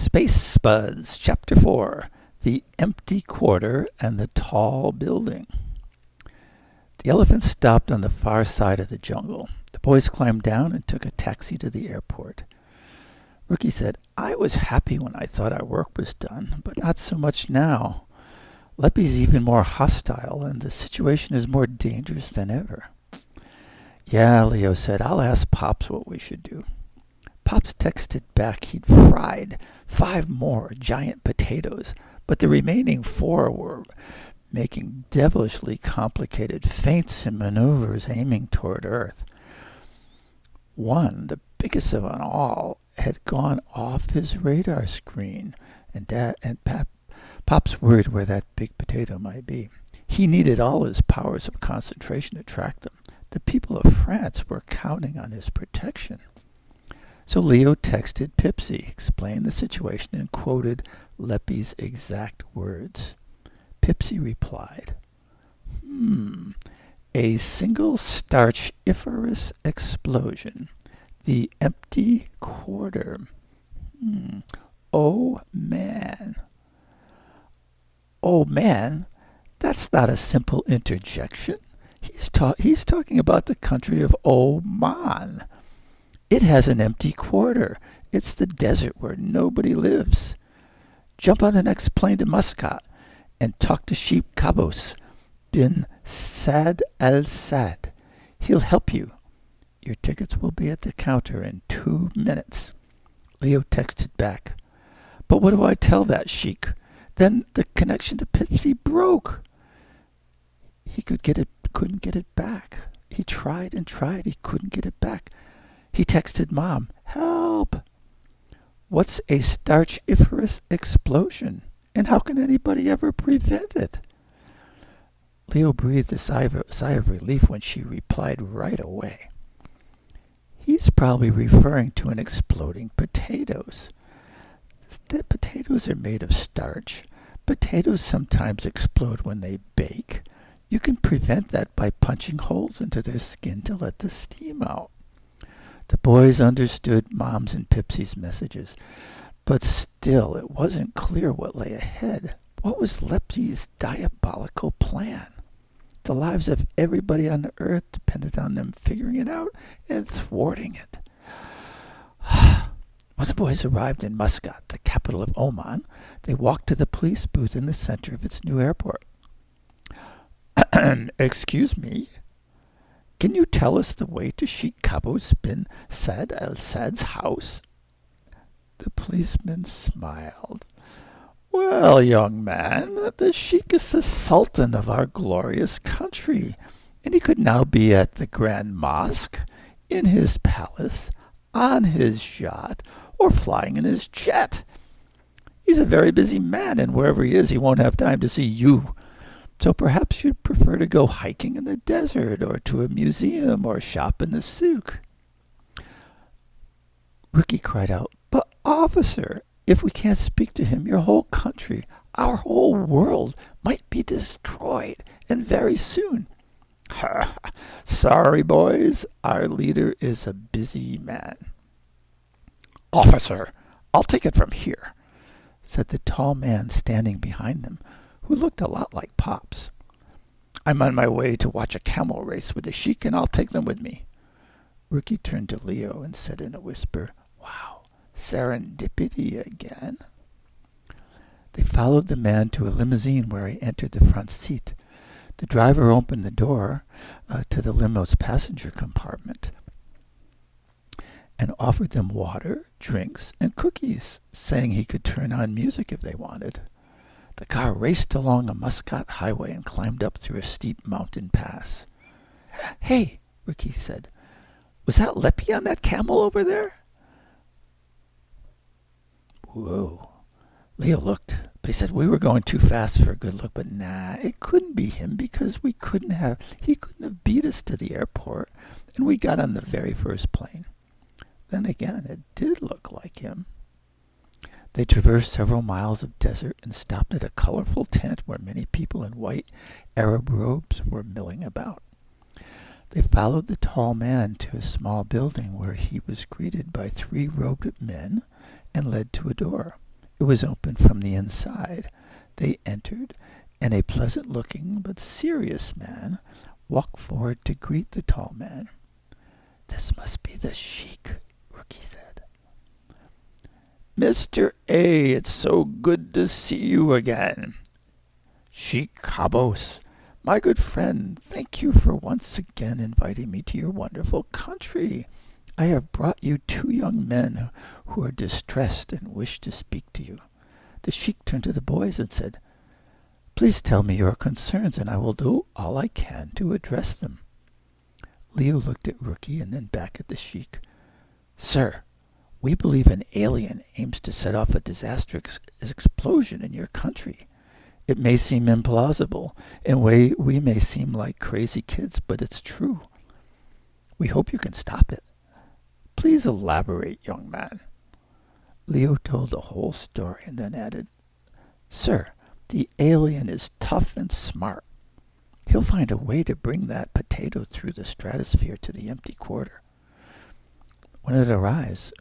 Space Spuds, Chapter 4, The Empty Quarter and the Tall Building. The elephant stopped on the far side of the jungle. The boys climbed down and took a taxi to the airport. Rookie said, "I was happy when I thought our work was done, but not so much now. Leppy's even more hostile, and the situation is more dangerous than ever." "Yeah," Leo said, "I'll ask Pops what we should do." Pops texted back he'd fried 5 more giant potatoes, but the remaining 4 were making devilishly complicated feints and maneuvers aiming toward Earth. One, the biggest of them all, had gone off his radar screen, and Pop's worried where that big potato might be. He needed all his powers of concentration to track them. The people of France were counting on his protection. So Leo texted Pipsy, explained the situation, and quoted Leppy's exact words. Pipsy replied, "A single starchiferous explosion. The empty quarter. Oh, man." "Oh, man? That's not a simple interjection. He's talking about the country of Oman. It has an empty quarter. It's the desert where nobody lives. Jump on the next plane to Muscat and talk to Sheikh Qaboos bin Saad al Saad. He'll help you. Your tickets will be at the counter in 2 minutes." Leo texted back, "But what do I tell that sheik? Then the connection to Pipsy broke." He couldn't get it back. He tried and tried. He couldn't get it back. He texted Mom, "Help! What's a starchiferous explosion? And how can anybody ever prevent it?" Leo breathed a sigh of relief when she replied right away. "He's probably referring to an exploding potatoes. The potatoes are made of starch. Potatoes sometimes explode when they bake. You can prevent that by punching holes into their skin to let the steam out." The boys understood Mom's and Pipsy's messages, but still it wasn't clear what lay ahead. What was Leppy's diabolical plan? The lives of everybody on the earth depended on them figuring it out and thwarting it. When the boys arrived in Muscat, the capital of Oman, they walked to the police booth in the center of its new airport. "Excuse me, can you tell us the way to Sheikh Qaboos bin Saad al Saad's house?" The policeman smiled. "Well, young man, the Sheikh is the Sultan of our glorious country, and he could now be at the Grand Mosque, in his palace, on his yacht, or flying in his jet. He's a very busy man, and wherever he is, he won't have time to see you. So perhaps you'd prefer to go hiking in the desert, or to a museum, or shop in the souk." Rookie cried out, "But officer, if we can't speak to him, your whole country, our whole world might be destroyed, and very soon." "Sorry, boys, our leader is a busy man." "Officer, I'll take it from here," said the tall man standing behind them, who looked a lot like Pops. "I'm on my way to watch a camel race with the sheik, and I'll take them with me." Rookie turned to Leo and said in a whisper, "Wow, serendipity again." They followed the man to a limousine where he entered the front seat. The driver opened the door to the limo's passenger compartment and offered them water, drinks, and cookies, saying he could turn on music if they wanted. The car raced along a Muscat highway and climbed up through a steep mountain pass. "Hey," Ricky said, "was that Leppy on that camel over there?" Whoa. Leo looked, but he said, "We were going too fast for a good look, but nah, it couldn't be him because he couldn't have beat us to the airport, and we got on the very first plane." Then again, it did look like him. They traversed several miles of desert and stopped at a colorful tent where many people in white Arab robes were milling about. They followed the tall man to a small building where he was greeted by 3 robed men and led to a door. It was open from the inside. They entered, and a pleasant-looking but serious man walked forward to greet the tall man. "This must be the Sheik," Rookie said. "Mr. A, it's so good to see you again. Sheik Cabos, my good friend, thank you for once again inviting me to your wonderful country. I have brought you 2 young men who are distressed and wish to speak to you." The Sheik turned to the boys and said, "Please tell me your concerns, and I will do all I can to address them." Leo looked at Rookie and then back at the Sheik. "Sir, we believe an alien aims to set off a disastrous explosion in your country. It may seem implausible, and we may seem like crazy kids, but it's true. We hope you can stop it. Please elaborate, young man." Leo told the whole story and then added, "Sir, the alien is tough and smart. He'll find a way to bring that potato through the stratosphere to the empty quarter. When it arrives,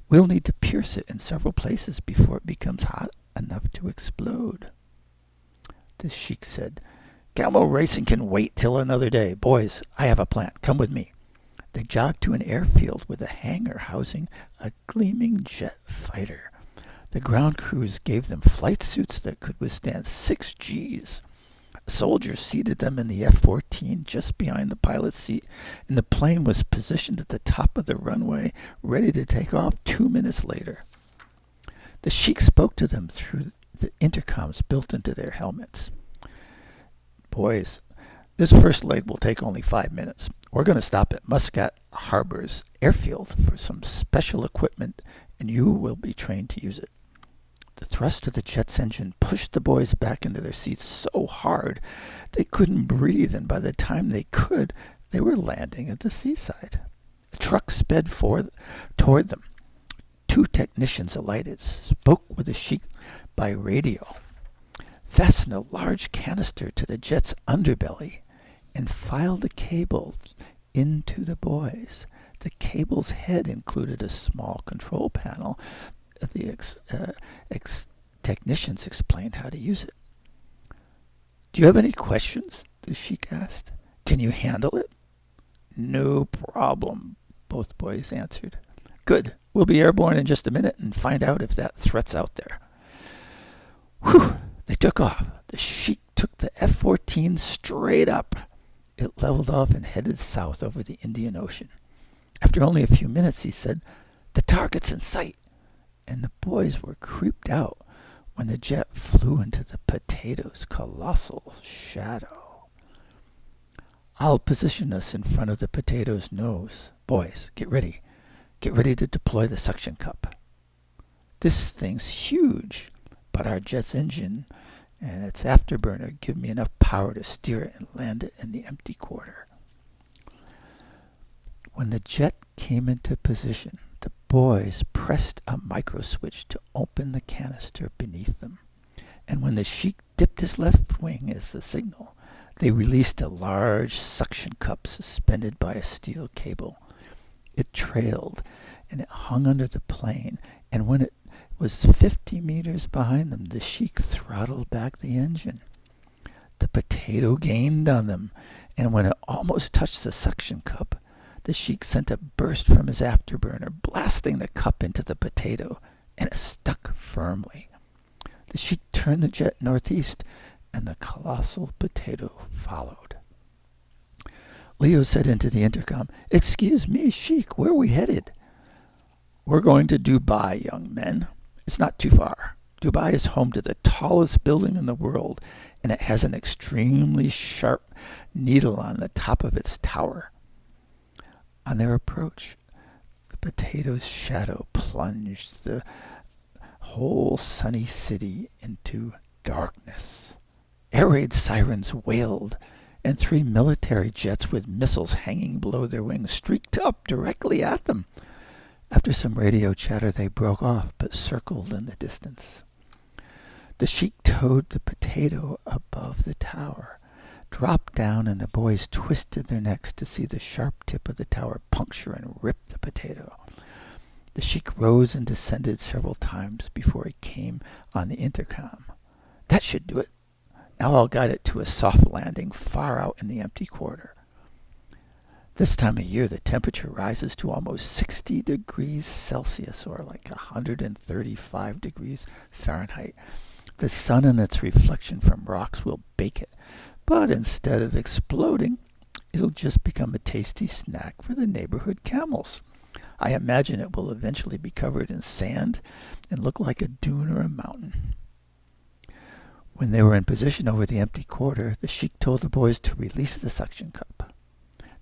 we'll need to pierce it in several places before it becomes hot enough to explode." The Sheik said, "Camel racing can wait till another day. Boys, I have a plan. Come with me." They jogged to an airfield with a hangar housing a gleaming jet fighter. The ground crews gave them flight suits that could withstand 6 Gs. Soldiers seated them in the F-14 just behind the pilot's seat, and the plane was positioned at the top of the runway, ready to take off 2 minutes later. The Sheik spoke to them through the intercoms built into their helmets. "Boys, this first leg will take only 5 minutes. We're going to stop at Muscat Harbor's airfield for some special equipment, and you will be trained to use it." The thrust of the jet's engine pushed the boys back into their seats so hard they couldn't breathe, and by the time they could, they were landing at the seaside. The truck sped toward them. 2 technicians alighted, spoke with the Sheik by radio, fastened a large canister to the jet's underbelly, and filed the cables into the boys. The cable's head included a small control panel. The technicians explained how to use it. "Do you have any questions?" the Sheik asked. "Can you handle it?" "No problem," both boys answered. "Good. We'll be airborne in just a minute and find out if that threat's out there." Whew! They took off. The Sheik took the F-14 straight up. It leveled off and headed south over the Indian Ocean. After only a few minutes, he said, "The target's in sight," and the boys were creeped out when the jet flew into the potato's colossal shadow. "I'll position us in front of the potato's nose. Boys, get ready. Get ready to deploy the suction cup. This thing's huge, but our jet's engine and its afterburner give me enough power to steer it and land it in the empty quarter." When the jet came into position, the boys pressed a micro switch to open the canister beneath them, and when the Sheik dipped his left wing as the signal, they released a large suction cup suspended by a steel cable. It trailed, and it hung under the plane, and when it was 50 meters behind them, the Sheik throttled back the engine. The potato gained on them, and when it almost touched the suction cup, the Sheik sent a burst from his afterburner, blasting the cup into the potato, and it stuck firmly. The Sheik turned the jet northeast, and the colossal potato followed. Leo said into the intercom, "Excuse me, Sheik, where are we headed?" "We're going to Dubai, young men. It's not too far. Dubai is home to the tallest building in the world, and it has an extremely sharp needle on the top of its tower." On their approach, the potato's shadow plunged the whole sunny city into darkness. Air raid sirens wailed, and 3 military jets with missiles hanging below their wings streaked up directly at them. After some radio chatter, they broke off, but circled in the distance. The Sheik towed the potato above the tower, dropped down, and the boys twisted their necks to see the sharp tip of the tower puncture and rip the potato. The sheik rose and descended several times before he came on the intercom. That should do it. Now I'll guide it to a soft landing far out in the empty quarter. This time of year, the temperature rises to almost 60 degrees Celsius, or like 135 degrees Fahrenheit. The sun and its reflection from rocks will bake it, but instead of exploding, it'll just become a tasty snack for the neighborhood camels. I imagine it will eventually be covered in sand and look like a dune or a mountain. When they were in position over the empty quarter, the sheik told the boys to release the suction cup.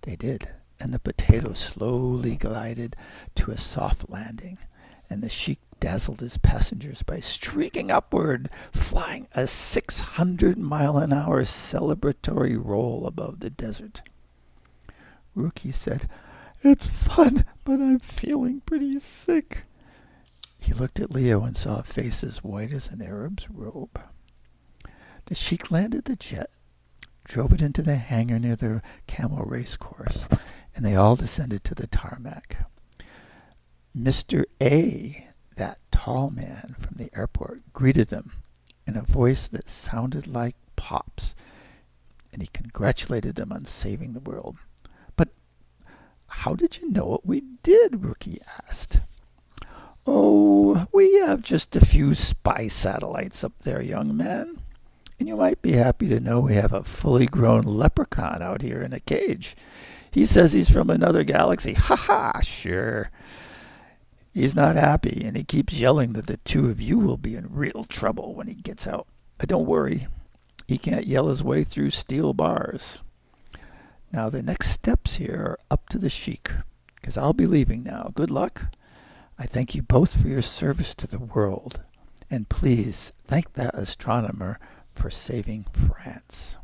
They did, and the potato slowly glided to a soft landing, and the sheik dazzled his passengers by streaking upward, flying a 600-mile-an-hour celebratory roll above the desert. Rookie said, "It's fun, but I'm feeling pretty sick." He looked at Leo and saw a face as white as an Arab's robe. The sheik landed the jet, drove it into the hangar near the camel race course, and they all descended to the tarmac. Mr. A, that tall man from the airport, greeted them in a voice that sounded like Pop's, and he congratulated them on saving the world. "But how did you know what we did?" Rookie asked. "Oh, we have just a few spy satellites up there, young man. And you might be happy to know we have a fully grown leprechaun out here in a cage. He says he's from another galaxy. Ha ha, sure. He's not happy, and he keeps yelling that the two of you will be in real trouble when he gets out. But don't worry, he can't yell his way through steel bars. Now the next steps here are up to the sheik, because I'll be leaving now. Good luck. I thank you both for your service to the world, and please thank that astronomer for saving France."